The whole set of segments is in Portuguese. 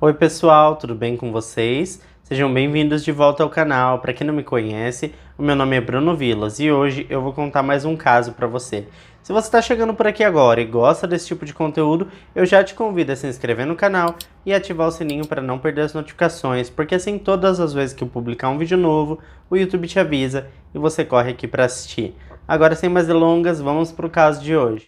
Oi pessoal, tudo bem com vocês? Sejam bem-vindos de volta ao canal. Para quem não me conhece, o meu nome é Bruno Vilas e hoje eu vou contar mais um caso para você. Se você está chegando por aqui agora e gosta desse tipo de conteúdo, eu já te convido a se inscrever no canal e ativar o sininho para não perder as notificações, porque assim todas as vezes que eu publicar um vídeo novo, o YouTube te avisa e você corre aqui para assistir. Agora, sem mais delongas, vamos para o caso de hoje.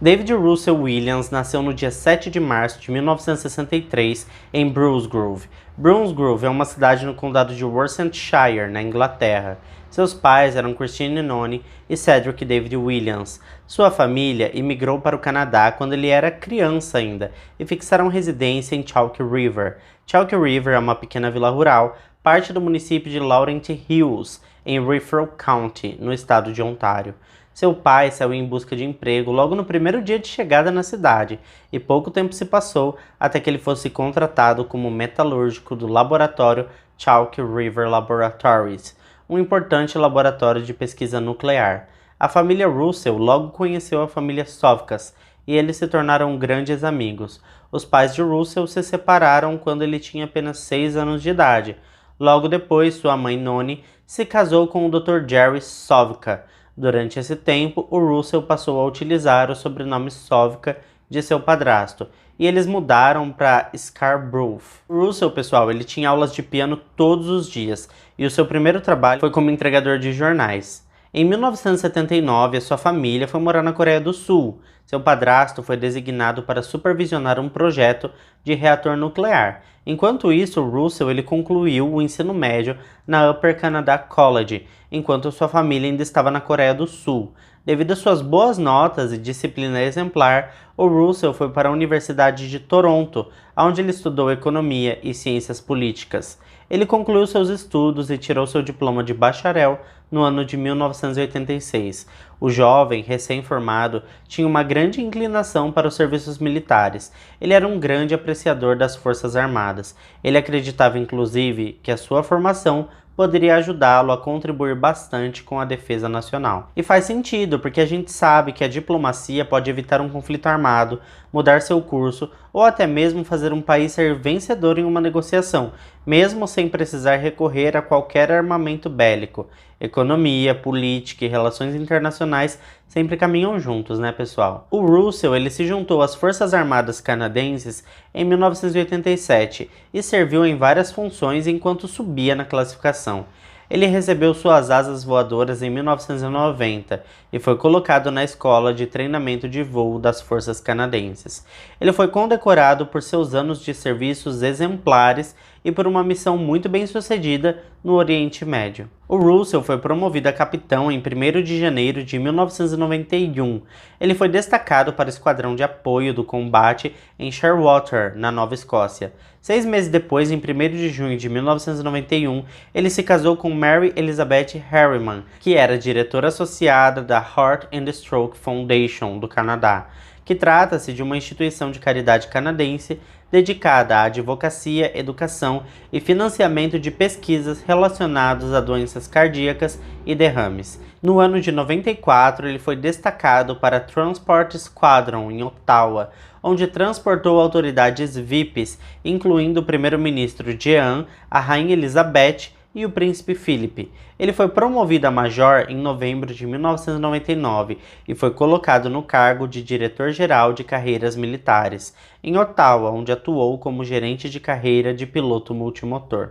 David Russell Williams nasceu no dia 7 de março de 1963 em Bromsgrove. Bromsgrove é uma cidade no condado de Worcestershire, na Inglaterra. Seus pais eram Christine Noni e Cedric David Williams. Sua família imigrou para o Canadá quando ele era criança ainda e fixaram residência em Chalk River. Chalk River é uma pequena vila rural, parte do município de Laurent Hills, em Renfrew County, no estado de Ontário. Seu pai saiu em busca de emprego logo no primeiro dia de chegada na cidade, e pouco tempo se passou até que ele fosse contratado como metalúrgico do laboratório Chalk River Laboratories, um importante laboratório de pesquisa nuclear. A família Russell logo conheceu a família Sovkas, e eles se tornaram grandes amigos. Os pais de Russell se separaram quando ele tinha apenas 6 anos de idade. Logo depois, sua mãe Noni se casou com o Dr. Jerry Sovka. Durante esse tempo, o Russell passou a utilizar o sobrenome Sovka de seu padrasto, e eles mudaram para Scarborough. O Russell, pessoal, ele tinha aulas de piano todos os dias, e o seu primeiro trabalho foi como entregador de jornais. Em 1979, a sua família foi morar na Coreia do Sul. Seu padrasto foi designado para supervisionar um projeto de reator nuclear. Enquanto isso, Russell ele concluiu o ensino médio na Upper Canada College, enquanto sua família ainda estava na Coreia do Sul. Devido às suas boas notas e disciplina exemplar, o Russell foi para a Universidade de Toronto, onde ele estudou economia e ciências políticas. Ele concluiu seus estudos e tirou seu diploma de bacharel no ano de 1986. O jovem, recém-formado, tinha uma grande inclinação para os serviços militares. Ele era um grande apreciador das Forças Armadas. Ele acreditava, inclusive, que a sua formação poderia ajudá-lo a contribuir bastante com a defesa nacional. E faz sentido, porque a gente sabe que a diplomacia pode evitar um conflito armado, mudar seu curso ou até mesmo fazer um país ser vencedor em uma negociação, mesmo sem precisar recorrer a qualquer armamento bélico. Economia, política e relações internacionais sempre caminham juntos, né, pessoal? O Russell ele se juntou às Forças Armadas Canadenses em 1987 e serviu em várias funções enquanto subia na classificação. Ele recebeu suas asas voadoras em 1990 e foi colocado na Escola de Treinamento de Voo das Forças Canadenses. Ele foi condecorado por seus anos de serviços exemplares e por uma missão muito bem sucedida no Oriente Médio. O Russell foi promovido a capitão em 1º de janeiro de 1991. Ele foi destacado para o Esquadrão de Apoio do Combate em Sherwotter, na Nova Escócia. 6 meses depois, em 1º de junho de 1991, ele se casou com Mary Elizabeth Harriman, que era diretora associada da Heart and Stroke Foundation do Canadá, que trata-se de uma instituição de caridade canadense dedicada à advocacia, educação e financiamento de pesquisas relacionadas a doenças cardíacas e derrames. No ano de 94, ele foi destacado para a Transport Squadron em Ottawa, onde transportou autoridades VIPs, incluindo o primeiro-ministro Jean, a rainha Elizabeth e o príncipe Philip. Ele foi promovido a major em novembro de 1999 e foi colocado no cargo de diretor-geral de carreiras militares, em Ottawa, onde atuou como gerente de carreira de piloto multimotor.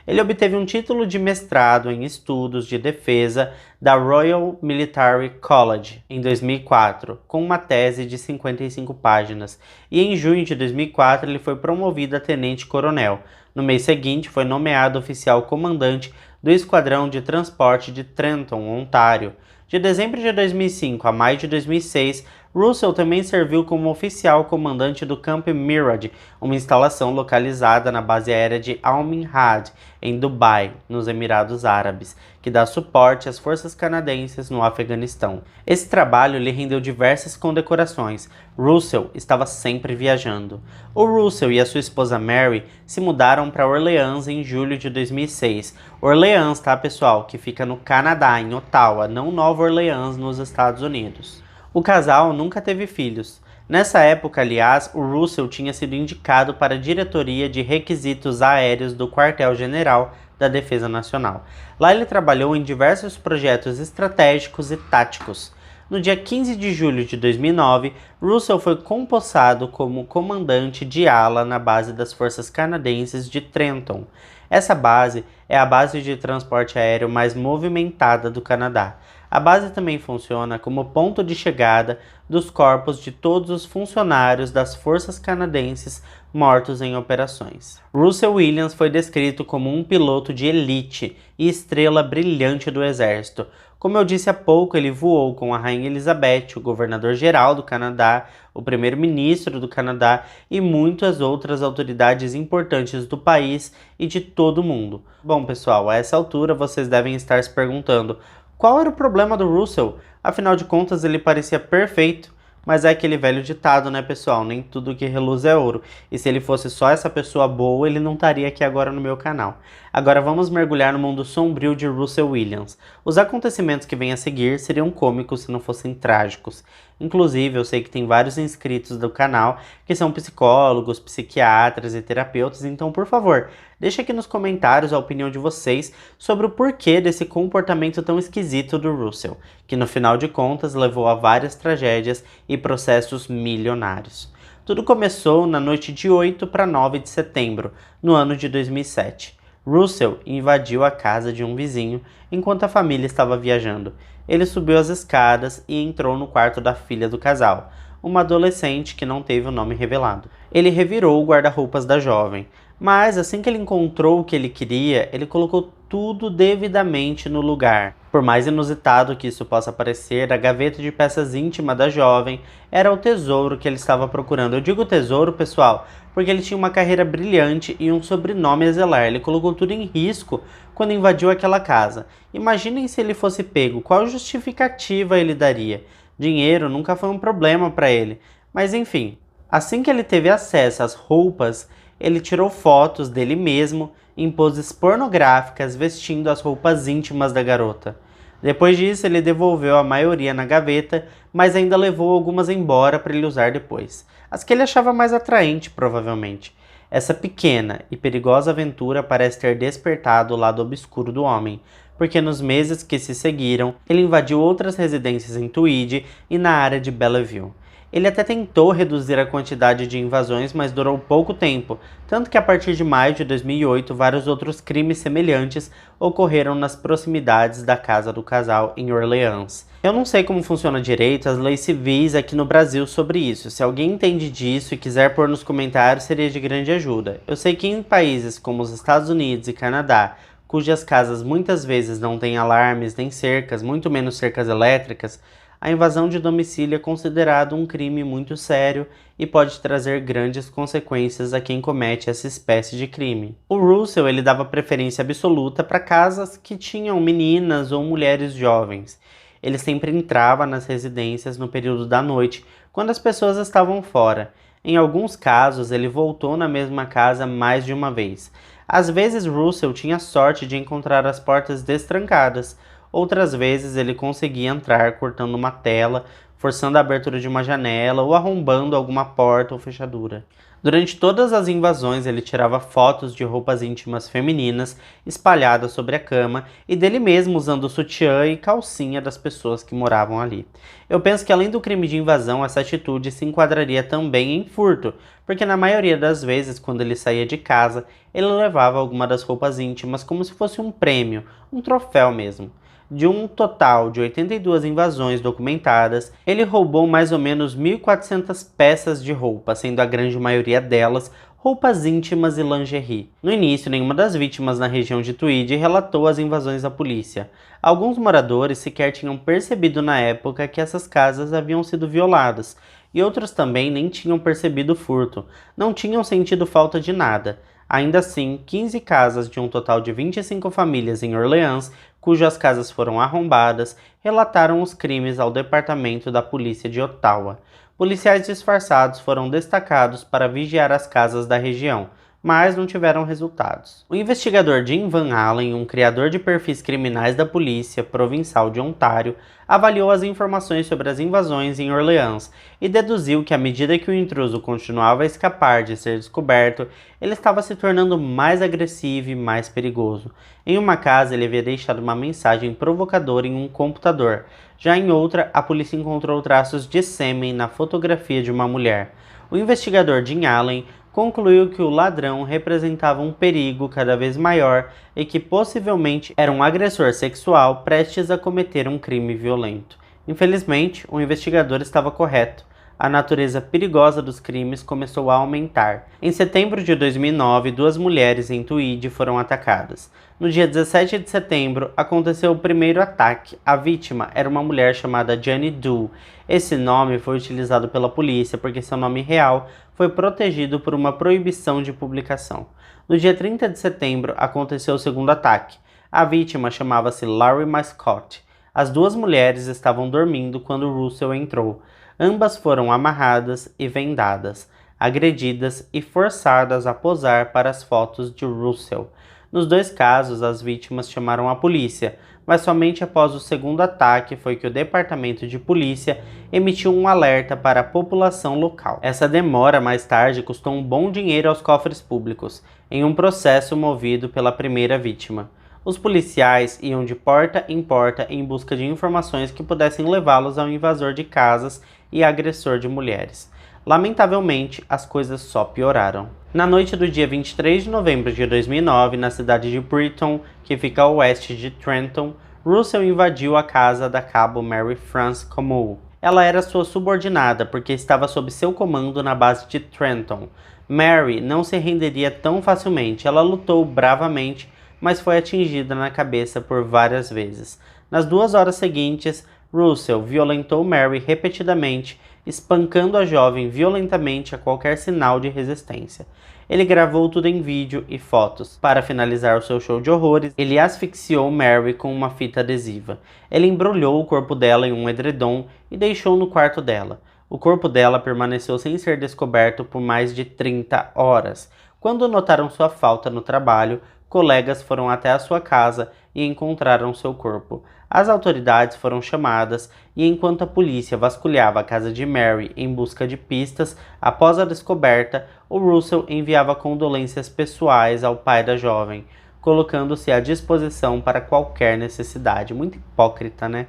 Ele obteve um título de mestrado em estudos de defesa da Royal Military College em 2004, com uma tese de 55 páginas, e em junho de 2004 ele foi promovido a tenente-coronel. No mês seguinte, foi nomeado oficial comandante do Esquadrão de Transporte de Trenton, Ontário. De dezembro de 2005 a maio de 2006, Russell também serviu como oficial comandante do Camp Miraj, uma instalação localizada na base aérea de Al-Minhad, em Dubai, nos Emirados Árabes, que dá suporte às forças canadenses no Afeganistão. Esse trabalho lhe rendeu diversas condecorações. Russell estava sempre viajando. O Russell e a sua esposa Mary se mudaram para Orleans em julho de 2006. Orleans, tá, pessoal? Que fica no Canadá, em Ottawa, não Nova Orleans, nos Estados Unidos. O casal nunca teve filhos. Nessa época, aliás, o Russell tinha sido indicado para a diretoria de requisitos aéreos do Quartel-General da Defesa Nacional. Lá ele trabalhou em diversos projetos estratégicos e táticos. No dia 15 de julho de 2009, Russell foi conpossado como comandante de ala na base das forças canadenses de Trenton. Essa base é a base de transporte aéreo mais movimentada do Canadá. A base também funciona como ponto de chegada dos corpos de todos os funcionários das forças canadenses mortos em operações. Russell Williams foi descrito como um piloto de elite e estrela brilhante do exército. Como eu disse há pouco, ele voou com a Rainha Elizabeth, o governador-geral do Canadá, o primeiro-ministro do Canadá e muitas outras autoridades importantes do país e de todo o mundo. Bom, pessoal, a essa altura vocês devem estar se perguntando: qual era o problema do Russell? Afinal de contas, ele parecia perfeito. Mas é aquele velho ditado, né, pessoal? Nem tudo que reluz é ouro. E se ele fosse só essa pessoa boa, ele não estaria aqui agora no meu canal. Agora vamos mergulhar no mundo sombrio de Russell Williams. Os acontecimentos que vêm a seguir seriam cômicos se não fossem trágicos. Inclusive, eu sei que tem vários inscritos do canal que são psicólogos, psiquiatras e terapeutas, então, por favor, deixa aqui nos comentários a opinião de vocês sobre o porquê desse comportamento tão esquisito do Russell, que no final de contas levou a várias tragédias e processos milionários. Tudo começou na noite de 8 para 9 de setembro, no ano de 2007. Russell invadiu a casa de um vizinho enquanto a família estava viajando. Ele subiu as escadas e entrou no quarto da filha do casal, uma adolescente que não teve o nome revelado. Ele revirou o guarda-roupas da jovem, mas assim que ele encontrou o que ele queria, ele colocou tudo devidamente no lugar. Por mais inusitado que isso possa parecer, a gaveta de peças íntima da jovem era o tesouro que ele estava procurando. Eu digo tesouro, pessoal, porque ele tinha uma carreira brilhante e um sobrenome a zelar. Ele colocou tudo em risco quando invadiu aquela casa. Imaginem se ele fosse pego, qual justificativa ele daria? Dinheiro nunca foi um problema para ele. Mas enfim, assim que ele teve acesso às roupas, ele tirou fotos dele mesmo em poses pornográficas vestindo as roupas íntimas da garota. Depois disso, ele devolveu a maioria na gaveta, mas ainda levou algumas embora para ele usar depois. As que ele achava mais atraente, provavelmente. Essa pequena e perigosa aventura parece ter despertado o lado obscuro do homem, porque nos meses que se seguiram, ele invadiu outras residências em Tweed e na área de Bellevue. Ele até tentou reduzir a quantidade de invasões, mas durou pouco tempo, tanto que a partir de maio de 2008, vários outros crimes semelhantes ocorreram nas proximidades da casa do casal em Orleans. Eu não sei como funciona direito as leis civis aqui no Brasil sobre isso. Se alguém entende disso e quiser pôr nos comentários, seria de grande ajuda. Eu sei que em países como os Estados Unidos e Canadá, cujas casas muitas vezes não têm alarmes nem cercas, muito menos cercas elétricas, a invasão de domicílio é considerado um crime muito sério e pode trazer grandes consequências a quem comete essa espécie de crime. O Russell ele dava preferência absoluta para casas que tinham meninas ou mulheres jovens. Ele sempre entrava nas residências no período da noite, quando as pessoas estavam fora. Em alguns casos, ele voltou na mesma casa mais de uma vez. Às vezes, Russell tinha sorte de encontrar as portas destrancadas. Outras vezes ele conseguia entrar cortando uma tela, forçando a abertura de uma janela ou arrombando alguma porta ou fechadura. Durante todas as invasões ele tirava fotos de roupas íntimas femininas espalhadas sobre a cama e dele mesmo usando o sutiã e calcinha das pessoas que moravam ali. Eu penso que além do crime de invasão, essa atitude se enquadraria também em furto, porque na maioria das vezes quando ele saía de casa, ele levava alguma das roupas íntimas como se fosse um prêmio, um troféu mesmo. De um total de 82 invasões documentadas, ele roubou mais ou menos 1.400 peças de roupa, sendo a grande maioria delas roupas íntimas e lingerie. No início, nenhuma das vítimas na região de Tweed relatou as invasões à polícia. Alguns moradores sequer tinham percebido na época que essas casas haviam sido violadas, e outros também nem tinham percebido o furto, não tinham sentido falta de nada. Ainda assim, 15 casas de um total de 25 famílias em Orleans, cujas casas foram arrombadas, relataram os crimes ao Departamento da Polícia de Ottawa. Policiais disfarçados foram destacados para vigiar as casas da região, mas não tiveram resultados. O investigador Jim Van Allen, um criador de perfis criminais da Polícia Provincial de Ontário, avaliou as informações sobre as invasões em Orleans e deduziu que à medida que o intruso continuava a escapar de ser descoberto, ele estava se tornando mais agressivo e mais perigoso. Em uma casa, ele havia deixado uma mensagem provocadora em um computador. Já em outra, a polícia encontrou traços de sêmen na fotografia de uma mulher. O investigador Jim Allen concluiu que o ladrão representava um perigo cada vez maior e que possivelmente era um agressor sexual prestes a cometer um crime violento. Infelizmente, o investigador estava correto. A natureza perigosa dos crimes começou a aumentar. Em setembro de 2009, 2 mulheres em Tweed foram atacadas. No dia 17 de setembro, aconteceu o primeiro ataque. A vítima era uma mulher chamada Janie Doe. Esse nome foi utilizado pela polícia porque seu nome real foi protegido por uma proibição de publicação. No dia 30 de setembro, aconteceu o segundo ataque. A vítima chamava-se Laurie Mascott. As 2 mulheres estavam dormindo quando Russell entrou. Ambas foram amarradas e vendadas, agredidas e forçadas a posar para as fotos de Russell. Nos 2 casos, as vítimas chamaram a polícia, mas somente após o segundo ataque foi que o departamento de polícia emitiu um alerta para a população local. Essa demora mais tarde custou um bom dinheiro aos cofres públicos, em um processo movido pela primeira vítima. Os policiais iam de porta em porta em busca de informações que pudessem levá-los ao invasor de casas e agressor de mulheres. Lamentavelmente, as coisas só pioraram. Na noite do dia 23 de novembro de 2009, na cidade de Brighton, que fica a oeste de Trenton, Russell invadiu a casa da cabo Mary France Comeau. Ela era sua subordinada porque estava sob seu comando na base de Trenton. Mary não se renderia tão facilmente, ela lutou bravamente, mas foi atingida na cabeça por várias vezes. Nas 2 horas seguintes, Russell violentou Mary repetidamente, espancando a jovem violentamente a qualquer sinal de resistência. Ele gravou tudo em vídeo e fotos. Para finalizar o seu show de horrores, ele asfixiou Mary com uma fita adesiva. Ele embrulhou o corpo dela em um edredom e deixou no quarto dela. O corpo dela permaneceu sem ser descoberto por mais de 30 horas. Quando notaram sua falta no trabalho, colegas foram até a sua casa e encontraram seu corpo. As autoridades foram chamadas e enquanto a polícia vasculhava a casa de Mary em busca de pistas, após a descoberta, o Russell enviava condolências pessoais ao pai da jovem, colocando-se à disposição para qualquer necessidade. Muito hipócrita, né?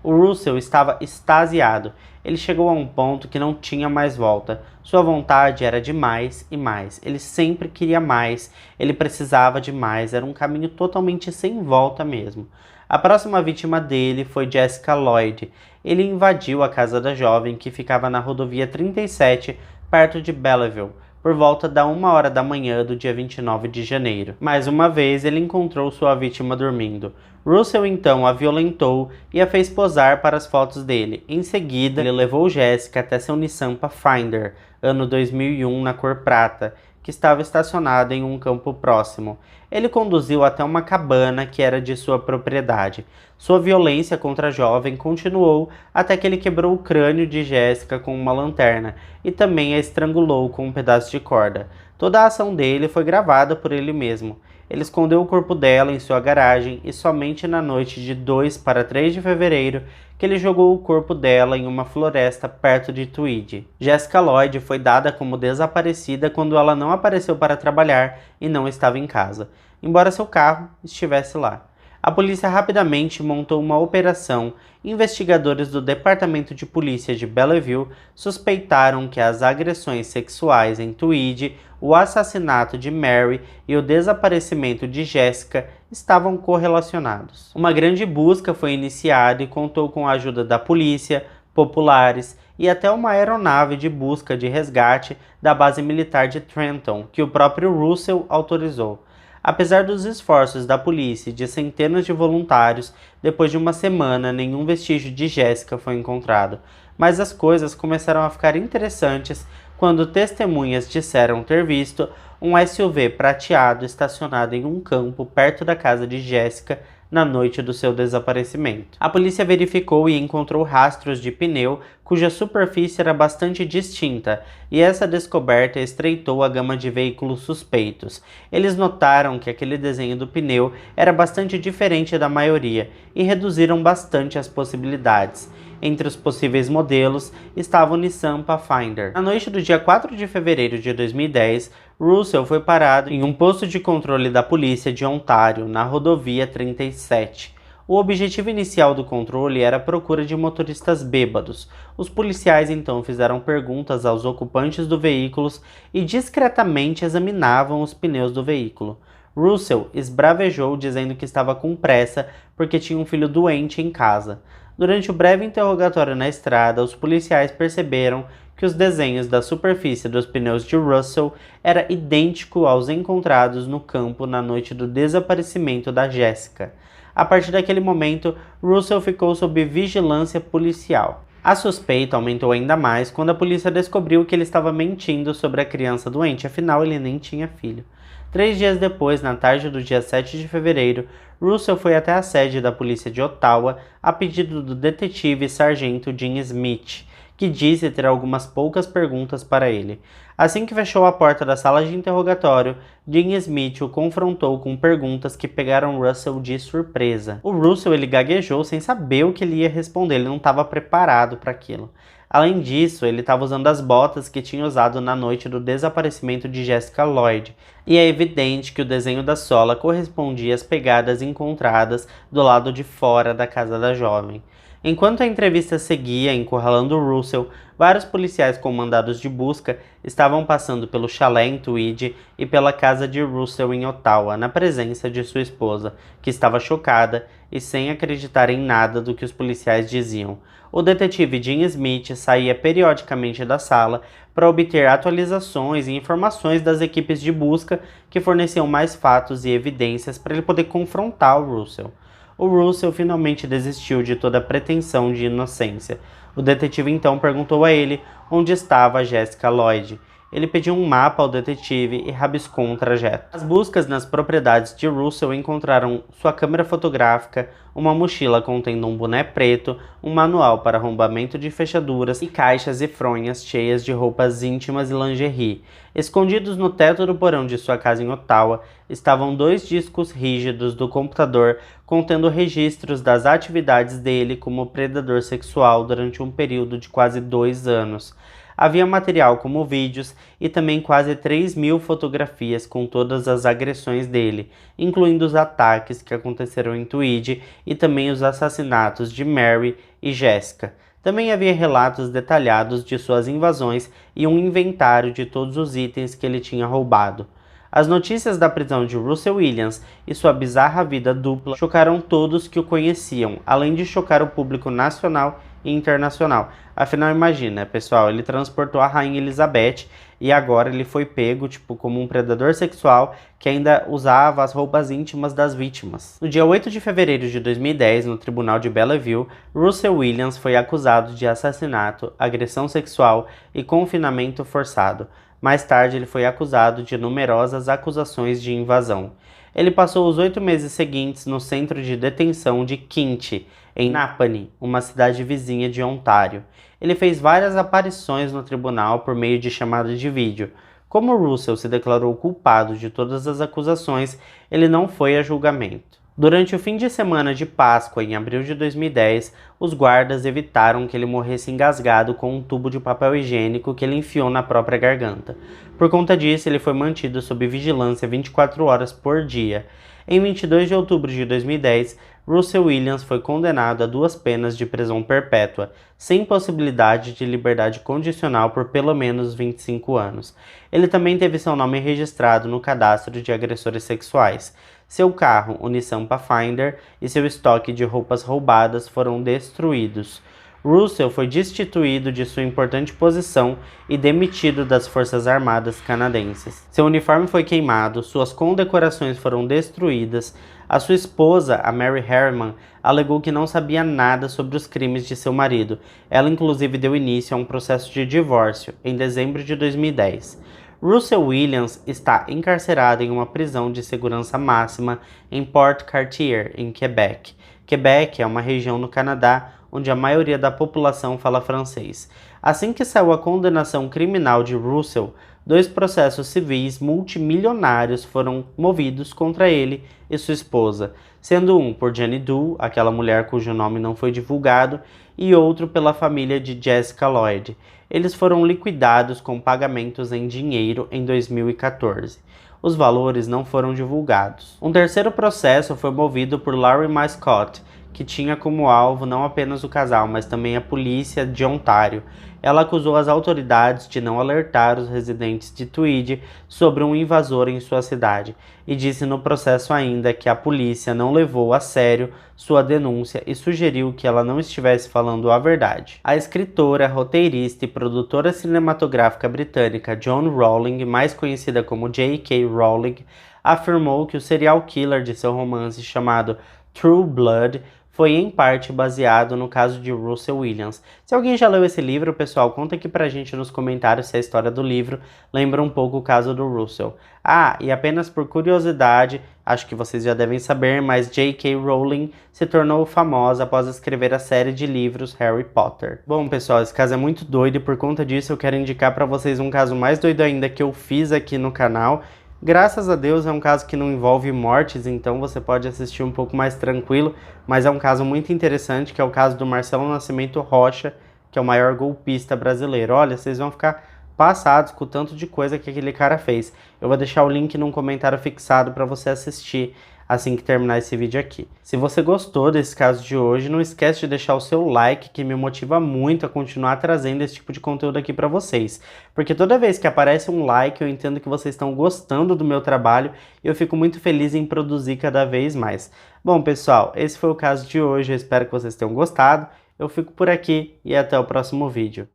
O Russell estava extasiado. Ele chegou a um ponto que não tinha mais volta. Sua vontade era de mais e mais. Ele sempre queria mais. Ele precisava de mais. Era um caminho totalmente sem volta mesmo. A próxima vítima dele foi Jessica Lloyd. Ele invadiu a casa da jovem que ficava na rodovia 37, perto de Belleville, por volta da 1h da manhã do dia 29 de janeiro. Mais uma vez, ele encontrou sua vítima dormindo. Russell então a violentou e a fez posar para as fotos dele. Em seguida, ele levou Jessica até seu Nissan Pathfinder, ano 2001, na cor prata, que estava estacionado em um campo próximo. Ele conduziu até uma cabana que era de sua propriedade. Sua violência contra a jovem continuou até que ele quebrou o crânio de Jessica com uma lanterna e também a estrangulou com um pedaço de corda. Toda a ação dele foi gravada por ele mesmo. Ele escondeu o corpo dela em sua garagem e somente na noite de 2 para 3 de fevereiro que ele jogou o corpo dela em uma floresta perto de Tweed. Jessica Lloyd foi dada como desaparecida quando ela não apareceu para trabalhar e não estava em casa, embora seu carro estivesse lá. A polícia rapidamente montou uma operação. Investigadores do Departamento de Polícia de Belleville suspeitaram que as agressões sexuais em Tweed, o assassinato de Mary e o desaparecimento de Jessica estavam correlacionados. Uma grande busca foi iniciada e contou com a ajuda da polícia, populares e até uma aeronave de busca de resgate da base militar de Trenton, que o próprio Russell autorizou. Apesar dos esforços da polícia e de centenas de voluntários, depois de uma semana nenhum vestígio de Jessica foi encontrado. Mas as coisas começaram a ficar interessantes quando testemunhas disseram ter visto um SUV prateado estacionado em um campo perto da casa de Jessica na noite do seu desaparecimento. A polícia verificou e encontrou rastros de pneu cuja superfície era bastante distinta, e essa descoberta estreitou a gama de veículos suspeitos. Eles notaram que aquele desenho do pneu era bastante diferente da maioria e reduziram bastante as possibilidades. Entre os possíveis modelos estava o Nissan Pathfinder. Na noite do dia 4 de fevereiro de 2010, Russell foi parado em um posto de controle da polícia de Ontário, na rodovia 37. O objetivo inicial do controle era a procura de motoristas bêbados. Os policiais então fizeram perguntas aos ocupantes do veículo e discretamente examinavam os pneus do veículo. Russell esbravejou dizendo que estava com pressa porque tinha um filho doente em casa. Durante o breve interrogatório na estrada, os policiais perceberam que os desenhos da superfície dos pneus de Russell era idêntico aos encontrados no campo na noite do desaparecimento da Jessica. A partir daquele momento, Russell ficou sob vigilância policial. A suspeita aumentou ainda mais quando a polícia descobriu que ele estava mentindo sobre a criança doente, afinal ele nem tinha filho. 3 dias depois, na tarde do dia 7 de fevereiro, Russell foi até a sede da polícia de Ottawa a pedido do detetive sargento Dean Smith, que disse ter algumas poucas perguntas para ele. Assim que fechou a porta da sala de interrogatório, Dean Smith o confrontou com perguntas que pegaram Russell de surpresa. O Russell ele gaguejou sem saber o que ele ia responder, ele não estava preparado para aquilo. Além disso, ele estava usando as botas que tinha usado na noite do desaparecimento de Jessica Lloyd, e é evidente que o desenho da sola correspondia às pegadas encontradas do lado de fora da casa da jovem. Enquanto a entrevista seguia encurralando Russell, vários policiais com mandados de busca estavam passando pelo chalé em Tweed e pela casa de Russell em Ottawa, na presença de sua esposa, que estava chocada e sem acreditar em nada do que os policiais diziam. O detetive Dean Smith saía periodicamente da sala para obter atualizações e informações das equipes de busca que forneciam mais fatos e evidências para ele poder confrontar o Russell. O Russell finalmente desistiu de toda pretensão de inocência. O detetive então perguntou a ele onde estava Jessica Lloyd. Ele pediu um mapa ao detetive e rabiscou um trajeto. As buscas nas propriedades de Russell encontraram sua câmera fotográfica, uma mochila contendo um boné preto, um manual para arrombamento de fechaduras e caixas e fronhas cheias de roupas íntimas e lingerie. Escondidos no teto do porão de sua casa em Ottawa estavam 2 discos rígidos do computador contendo registros das atividades dele como predador sexual durante um período de quase 2 anos. Havia material como vídeos e também quase 3.000 fotografias com todas as agressões dele, incluindo os ataques que aconteceram em Tweed e também os assassinatos de Mary e Jessica. Também havia relatos detalhados de suas invasões e um inventário de todos os itens que ele tinha roubado. As notícias da prisão de Russell Williams e sua bizarra vida dupla chocaram todos que o conheciam, além de chocar o público nacional e internacional. Afinal, imagina, pessoal, ele transportou a Rainha Elizabeth e agora ele foi pego, como um predador sexual que ainda usava as roupas íntimas das vítimas. No dia 8 de fevereiro de 2010, no tribunal de Belleville, Russell Williams foi acusado de assassinato, agressão sexual e confinamento forçado. Mais tarde, ele foi acusado de numerosas acusações de invasão. Ele passou os 8 meses seguintes no centro de detenção de Quinte, em Napanee, uma cidade vizinha de Ontário. Ele fez várias aparições no tribunal por meio de chamadas de vídeo. Como Russell se declarou culpado de todas as acusações, ele não foi a julgamento. Durante o fim de semana de Páscoa, em abril de 2010, os guardas evitaram que ele morresse engasgado com um tubo de papel higiênico que ele enfiou na própria garganta. Por conta disso, ele foi mantido sob vigilância 24 horas por dia. Em 22 de outubro de 2010, Russell Williams foi condenado a 2 penas de prisão perpétua, sem possibilidade de liberdade condicional por pelo menos 25 anos. Ele também teve seu nome registrado no cadastro de agressores sexuais. Seu carro, o Nissan Pathfinder, e seu estoque de roupas roubadas foram destruídos. Russell foi destituído de sua importante posição e demitido das Forças Armadas canadenses. Seu uniforme foi queimado, suas condecorações foram destruídas. A sua esposa, a Mary Harriman, alegou que não sabia nada sobre os crimes de seu marido. Ela inclusive deu início a um processo de divórcio em dezembro de 2010. Russell Williams está encarcerado em uma prisão de segurança máxima em Port Cartier, em Quebec. Quebec é uma região no Canadá onde a maioria da população fala francês. Assim que saiu a condenação criminal de Russell, 2 processos civis multimilionários foram movidos contra ele e sua esposa, sendo um por Jenny Doe, aquela mulher cujo nome não foi divulgado, e outro pela família de Jessica Lloyd. Eles foram liquidados com pagamentos em dinheiro em 2014. Os valores não foram divulgados. Um terceiro processo foi movido por Laurie Mascott, que tinha como alvo não apenas o casal, mas também a polícia de Ontário. Ela acusou as autoridades de não alertar os residentes de Tweed sobre um invasor em sua cidade, e disse no processo ainda que a polícia não levou a sério sua denúncia e sugeriu que ela não estivesse falando a verdade. A escritora, roteirista e produtora cinematográfica britânica Joan Rowling, mais conhecida como J.K. Rowling, afirmou que o serial killer de seu romance chamado True Blood foi em parte baseado no caso de Russell Williams. Se alguém já leu esse livro, pessoal, conta aqui pra gente nos comentários se a história do livro lembra um pouco o caso do Russell. Ah, e apenas por curiosidade, acho que vocês já devem saber, mas J.K. Rowling se tornou famosa após escrever a série de livros Harry Potter. Bom, pessoal, esse caso é muito doido e por conta disso eu quero indicar pra vocês um caso mais doido ainda que eu fiz aqui no canal. Graças a Deus é um caso que não envolve mortes, então você pode assistir um pouco mais tranquilo, mas é um caso muito interessante, que é o caso do Marcelo Nascimento Rocha, que é o maior golpista brasileiro. Olha, vocês vão ficar passados com o tanto de coisa que aquele cara fez. Eu vou deixar o link num comentário fixado para você assistir assim que terminar esse vídeo aqui. Se você gostou desse caso de hoje, não esquece de deixar o seu like, que me motiva muito a continuar trazendo esse tipo de conteúdo aqui para vocês. Porque toda vez que aparece um like, eu entendo que vocês estão gostando do meu trabalho e eu fico muito feliz em produzir cada vez mais. Bom, pessoal, esse foi o caso de hoje, eu espero que vocês tenham gostado. Eu fico por aqui e até o próximo vídeo.